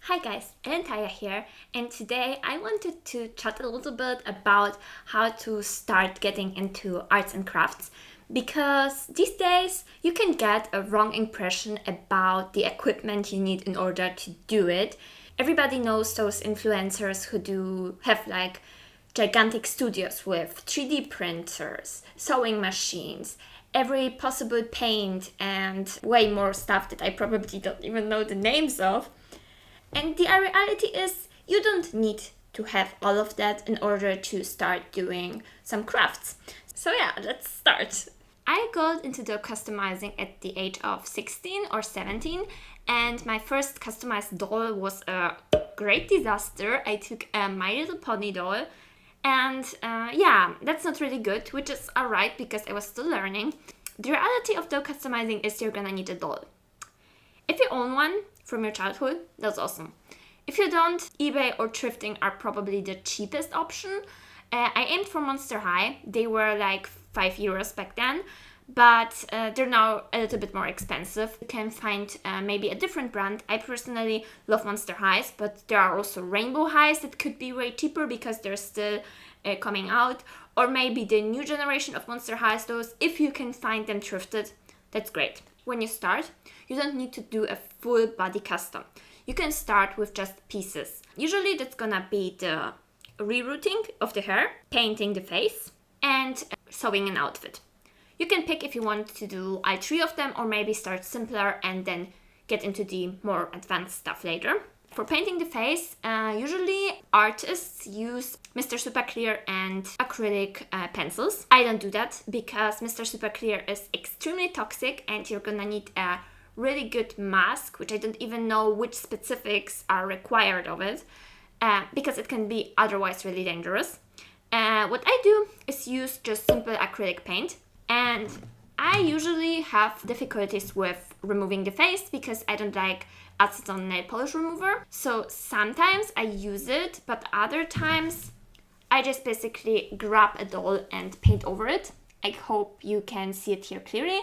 Hi guys, Elentaya here, and today I wanted to chat a little bit about how to start getting into arts and crafts, because these days you can get a wrong impression about the equipment you need in order to do it. Everybody knows those influencers who have like gigantic studios with 3D printers, sewing machines, every possible paint, and way more stuff that I probably don't even know the names of. And the reality is, you don't need to have all of that in order to start doing some crafts. So yeah, let's start. I got into the customizing at the age of 16 or 17, and my first customized doll was a great disaster. I took a My Little Pony doll, and yeah, that's not really good, which is alright because I was still learning. The reality of doll customizing is you're gonna need a doll. If you own one from your childhood, that's awesome. If you don't, eBay or thrifting are probably the cheapest option. I aimed for Monster High. They were like €5 back then, but they're now a little bit more expensive. You can find maybe a different brand. I personally love Monster Highs, but there are also Rainbow Highs that could be way cheaper because they're still coming out. Or maybe the new generation of Monster Highs, those, if you can find them thrifted, that's great. When you start, you don't need to do a full body custom. You can start with just pieces. Usually that's gonna be the rerouting of the hair, painting the face, and sewing an outfit. You can pick if you want to do all three of them or maybe start simpler and then get into the more advanced stuff later. For painting the face, usually artists use Mr. Super Clear and acrylic pencils. I don't do that because Mr. Super Clear is extremely toxic and you're gonna need a really good mask, which I don't even know which specifics are required of it, because it can be otherwise really dangerous. What I do is use just simple acrylic paint, and I usually have difficulties with removing the face because I don't like acetone nail polish remover. So sometimes I use it, but other times I just basically grab a doll and paint over it. I hope you can see it here clearly.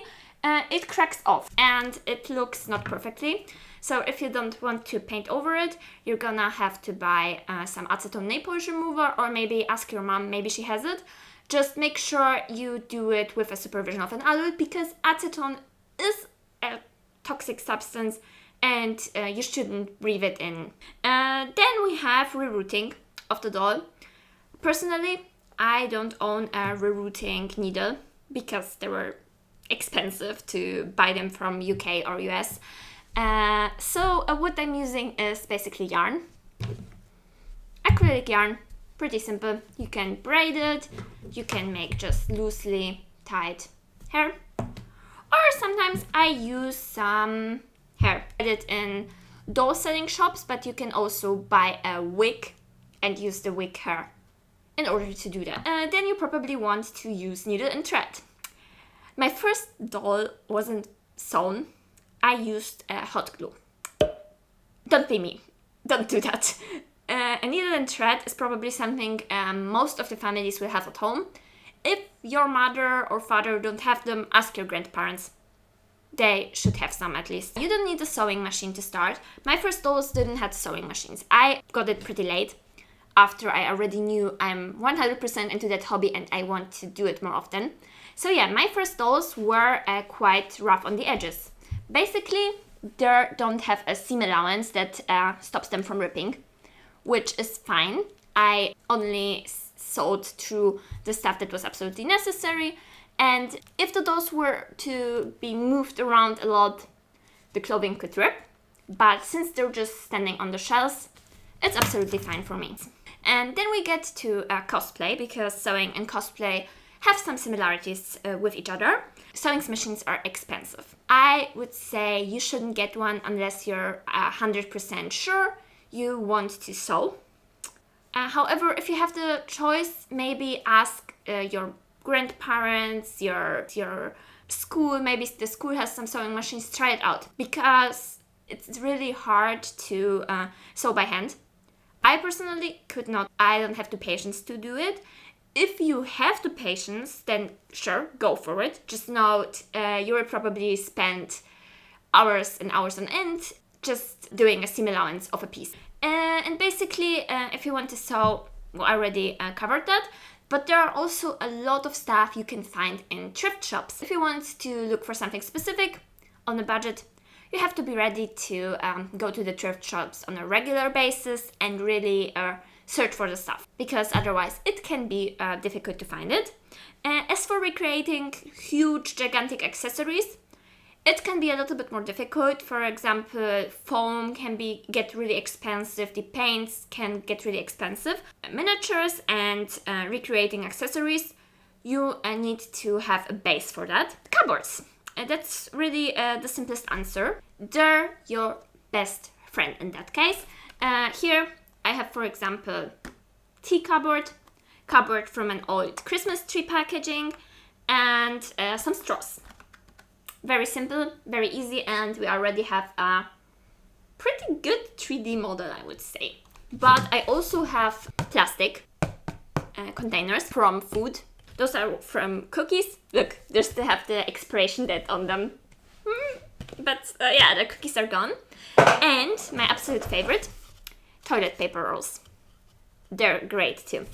It cracks off and it looks not perfectly. So if you don't want to paint over it, you're gonna have to buy some acetone nail polish remover, or maybe ask your mom, maybe she has it. Just make sure you do it with a supervision of an adult because acetone is a toxic substance and you shouldn't breathe it in. Then we have rerouting of the doll. Personally, I don't own a rerouting needle because they were expensive to buy them from UK or US. So what I'm using is basically yarn. Acrylic yarn, pretty simple. You can braid it, you can make just loosely tied hair. Or sometimes I use some hair. I did in doll selling shops, but you can also buy a wig and use the wig hair in order to do that. Then you probably want to use needle and thread. My first doll wasn't sewn. I used hot glue. Don't be me. Don't do that. A needle and thread is probably something most of the families will have at home. If your mother or father don't have them, ask your grandparents. They should have some at least. You don't need a sewing machine to start. My first dolls didn't have sewing machines. I got it pretty late, after I already knew I'm 100% into that hobby and I want to do it more often. So yeah, my first dolls were quite rough on the edges. Basically, they don't have a seam allowance that stops them from ripping, which is fine. I only sewed through the stuff that was absolutely necessary. And if the dolls were to be moved around a lot, the clothing could rip. But since they're just standing on the shelves, it's absolutely fine for me. And then we get to cosplay, because sewing and cosplay have some similarities with each other. Sewing machines are expensive. I would say you shouldn't get one unless you're 100% sure you want to sew. However, if you have the choice, maybe ask your grandparents, your school, maybe the school has some sewing machines, try it out, because it's really hard to sew by hand. I personally could not. I don't have the patience to do it. If you have the patience, then sure, go for it. Just note, you will probably spend hours and hours on end just doing a seam allowance of a piece. And basically, if you want to sew, well, I already covered that, but there are also a lot of stuff you can find in thrift shops. If you want to look for something specific on a budget, you have to be ready to go to the thrift shops on a regular basis and really search for the stuff, because otherwise it can be difficult to find it. As for recreating huge, gigantic accessories, it can be a little bit more difficult. For example, foam can get really expensive, the paints can get really expensive. Miniatures and recreating accessories, you need to have a base for that. Cupboards. That's really the simplest answer. They're your best friend in that case. Here I have, for example, tea cupboard from an old Christmas tree packaging, and some straws. Very simple, very easy, and we already have a pretty good 3D model, I would say. But I also have plastic containers from food. Those are from cookies. Look, they still have the expiration date on them. But yeah, the cookies are gone. And my absolute favorite, toilet paper rolls. They're great too.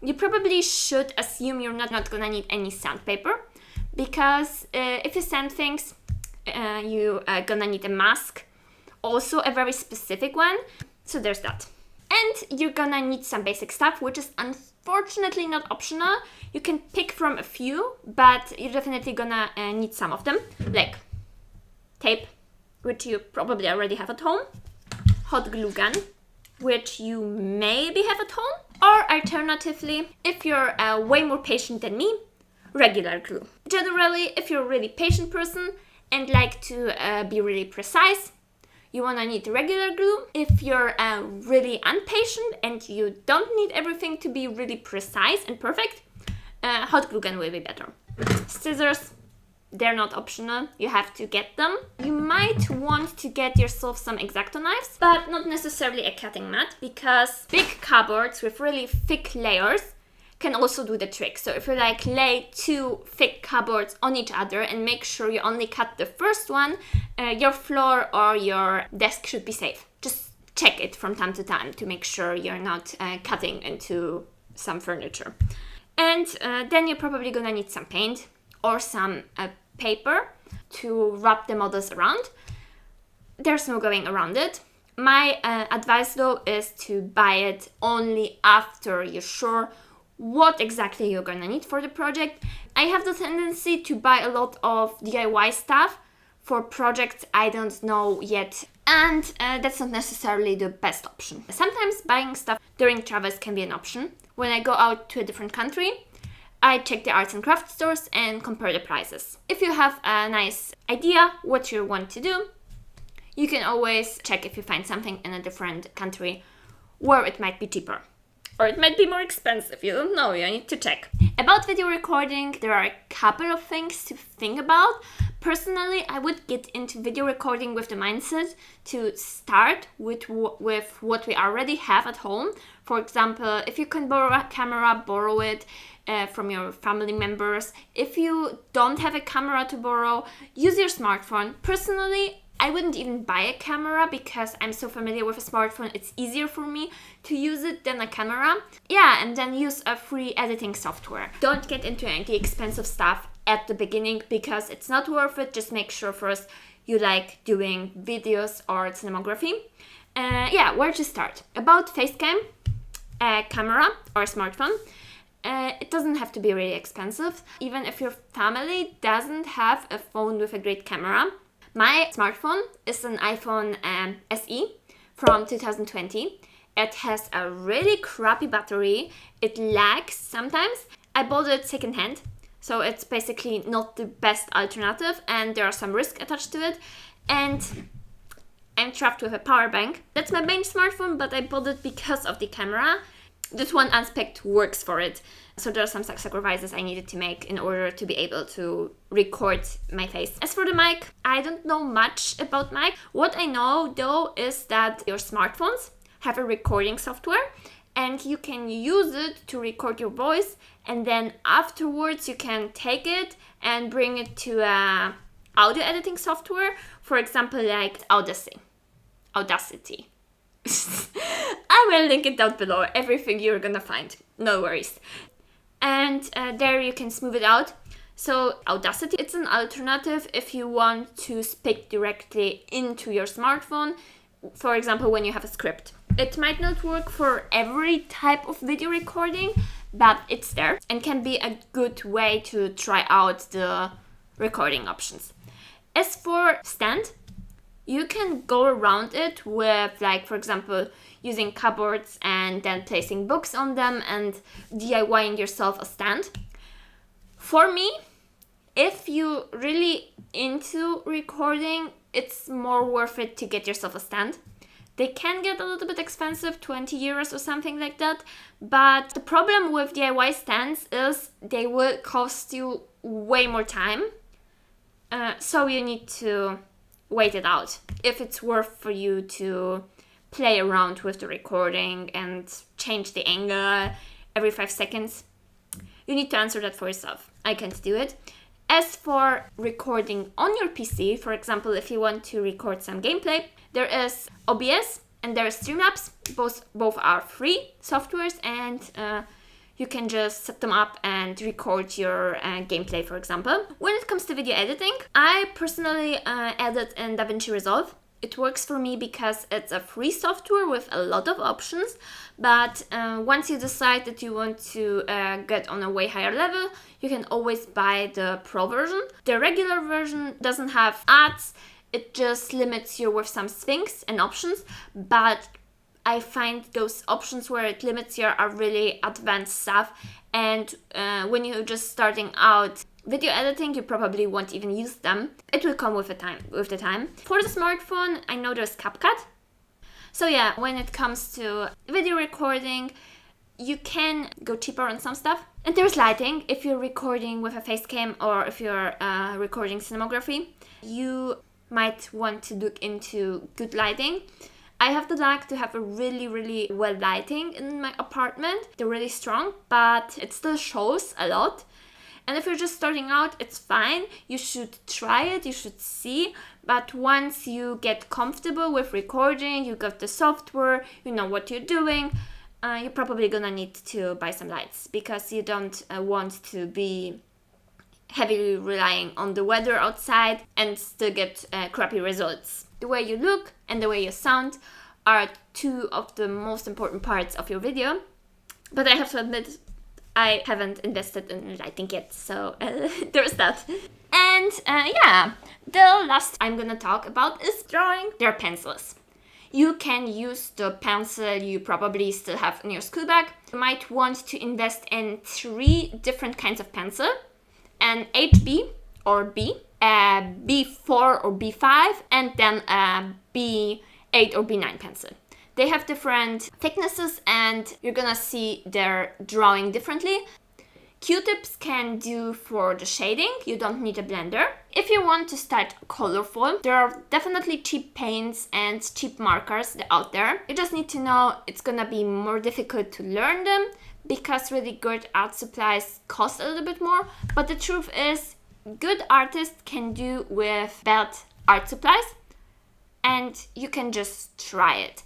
You probably should assume you're not gonna need any sandpaper, because if you sand things, you are gonna need a mask, also a very specific one, so there's that. And you're gonna need some basic stuff, which is unfortunately not optional. You can pick from a few, but you're definitely gonna need some of them, like tape, which you probably already have at home, hot glue gun, which you maybe have at home, or alternatively, if you're way more patient than me, regular glue. Generally, if you're a really patient person and like to be really precise, you wanna need regular glue. If you're really impatient and you don't need everything to be really precise and perfect, hot glue gun will be better. Scissors, they're not optional, you have to get them. You might want to get yourself some X-Acto knives, but not necessarily a cutting mat, because big cupboards with really thick layers can also do the trick. So if you like lay two thick cupboards on each other and make sure you only cut the first one, your floor or your desk should be safe. Just check it from time to time to make sure you're not cutting into some furniture. And then you're probably gonna need some paint or some paper to wrap the models around. There's no going around it. My advice though is to buy it only after you're sure what exactly you're gonna need for the project. I have the tendency to buy a lot of DIY stuff for projects I don't know yet, and that's not necessarily the best option. Sometimes buying stuff during travels can be an option. When I go out to a different country, I check the arts and crafts stores and compare the prices. If you have a nice idea what you want to do, you can always check if you find something in a different country where it might be cheaper. Or it might be more expensive, you don't know, you need to check. About video recording, there are a couple of things to think about. Personally, I would get into video recording with the mindset to start with what we already have at home. For example, if you can borrow a camera, borrow it from your family members. If you don't have a camera to borrow, use your smartphone. Personally, I wouldn't even buy a camera because I'm so familiar with a smartphone, it's easier for me to use it than a camera. Yeah, and then use a free editing software. Don't get into any expensive stuff at the beginning because it's not worth it. Just make sure first you like doing videos or cinematography. Yeah, where to start? About facecam, a camera or a smartphone. It doesn't have to be really expensive. Even if your family doesn't have a phone with a great camera. My smartphone is an iPhone SE from 2020. It has a really crappy battery. It lags sometimes. I bought it secondhand, so it's basically not the best alternative and there are some risks attached to it. And I'm trapped with a power bank. That's my main smartphone, but I bought it because of the camera. This one aspect works for it. So there are some sacrifices I needed to make in order to be able to record my face. As for the mic, I don't know much about mic. What I know though is that your smartphones have a recording software and you can use it to record your voice, and then afterwards you can take it and bring it to a audio editing software, for example like Audacity. Audacity. I will link it down below, everything you're gonna find, no worries. And there you can smooth it out. So Audacity, it's an alternative if you want to speak directly into your smartphone, for example, when you have a script. It might not work for every type of video recording, but it's there and can be a good way to try out the recording options. As for stand, you can go around it with, like, for example, using cupboards and then placing books on them and DIYing yourself a stand. For me, if you're really into recording, it's more worth it to get yourself a stand. They can get a little bit expensive, 20 euros or something like that, but the problem with DIY stands is they will cost you way more time, so you need to wait it out if it's worth for you to play around with the recording and change the angle every 5 seconds. You need to answer that for yourself. I can't do it. As for recording on your PC, for example, if you want to record some gameplay, there is OBS and there is Streamlabs. Both are free softwares, and you can just set them up and record your gameplay, for example. When it comes to video editing, I personally edit in DaVinci Resolve. It works for me because it's a free software with a lot of options, but once you decide that you want to get on a way higher level, you can always buy the pro version. The regular version doesn't have ads, it just limits you with some things and options, but I find those options where it limits you are really advanced stuff, and when you're just starting out video editing, you probably won't even use them. It will come with the time. For the smartphone, I know there's CapCut. So yeah, when it comes to video recording, you can go cheaper on some stuff. And there's lighting. If you're recording with a face cam or if you're recording cinematography, you might want to look into good lighting. I have the luck to have a really, really well lighting in my apartment. They're really strong, but it still shows a lot. And if you're just starting out, it's fine. You should try it, you should see. But once you get comfortable with recording, you got the software, you know what you're doing, you're probably gonna need to buy some lights, because you don't want to be heavily relying on the weather outside and still get crappy results. The way you look and the way you sound are two of the most important parts of your video. But I have to admit, I haven't invested in lighting yet, so there's that. And yeah, the last I'm gonna talk about is drawing. They're pencils. You can use the pencil you probably still have in your school bag. You might want to invest in 3 different kinds of pencil: an HB or B, a B4 or B5, and then a B8 or B9 pencil. They have different thicknesses and you're gonna see their drawing differently. Q-tips can do for the shading, you don't need a blender. If you want to start colorful, there are definitely cheap paints and cheap markers out there. You just need to know it's gonna be more difficult to learn them because really good art supplies cost a little bit more. But the truth is, good artists can do with bad art supplies and you can just try it.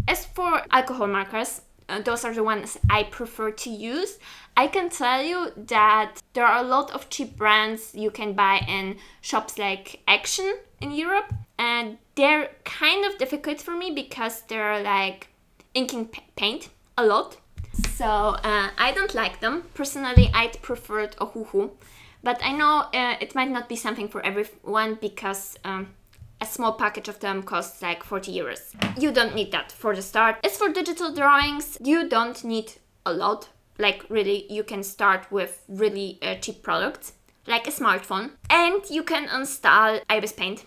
As for alcohol markers, those are the ones I prefer to use. I can tell you that there are a lot of cheap brands you can buy in shops like Action in Europe, and they're kind of difficult for me because they're like inking paint a lot. So I don't like them. Personally, I'd prefer Ohuhu, but I know it might not be something for everyone because a small package of them costs like 40 euros. You don't need that for the start. As for digital drawings, you don't need a lot. Like really, you can start with really cheap products, like a smartphone. And you can install IbisPaint.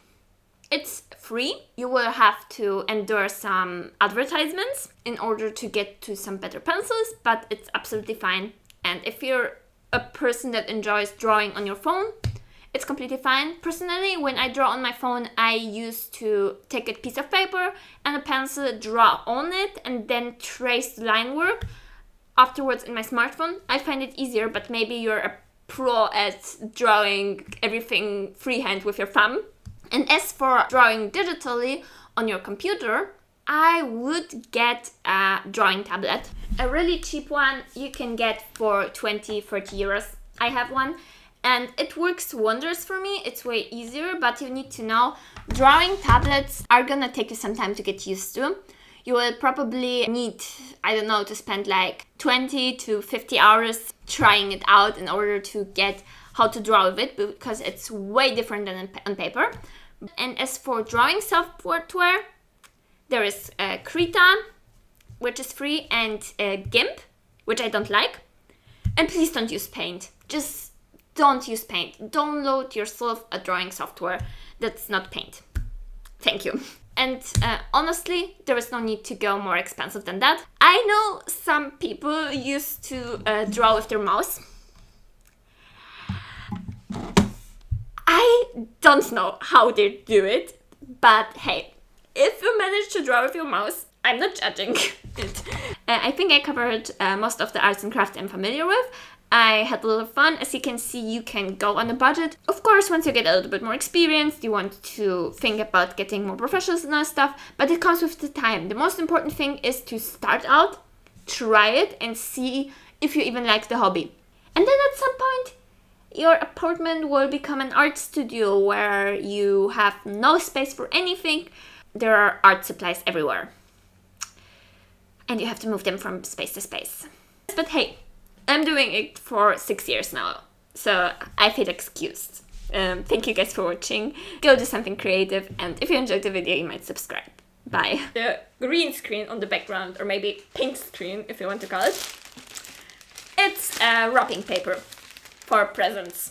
It's free. You will have to endure some advertisements in order to get to some better pencils, but it's absolutely fine. And if you're a person that enjoys drawing on your phone, it's completely fine. Personally, when I draw on my phone, I used to take a piece of paper and a pencil, draw on it, and then trace the line work afterwards in my smartphone. I find it easier, but maybe you're a pro at drawing everything freehand with your thumb. And as for drawing digitally on your computer, I would get a drawing tablet. A really cheap one you can get for 20-30 euros. I have one and it works wonders for me. It's way easier, but you need to know drawing tablets are gonna take you some time to get used to. You will probably need, I don't know, to spend like 20 to 50 hours trying it out in order to get how to draw with it, because it's way different than on paper. And as for drawing software, there is Krita, which is free, and Gimp, which I don't like. And please don't use Paint. Just don't use Paint. Download yourself a drawing software that's not Paint. Thank you. And honestly, there is no need to go more expensive than that. I know some people used to draw with their mouse. I don't know how they do it, but hey, if you manage to draw with your mouse, I'm not judging it. I think I covered most of the arts and crafts I'm familiar with. I had a lot of fun. As you can see, you can go on a budget. Of course, once you get a little bit more experience, you want to think about getting more professional stuff, but it comes with the time. The most important thing is to start out, try it, and see if you even like the hobby. And then at some point, your apartment will become an art studio where you have no space for anything. There are art supplies everywhere. And you have to move them from space to space. But hey, I'm doing it for 6 years now, so I feel excused. Thank you guys for watching. Go do something creative, and if you enjoyed the video, you might subscribe. Bye. The green screen on the background, or maybe pink screen if you want to call it, it's wrapping paper for presents.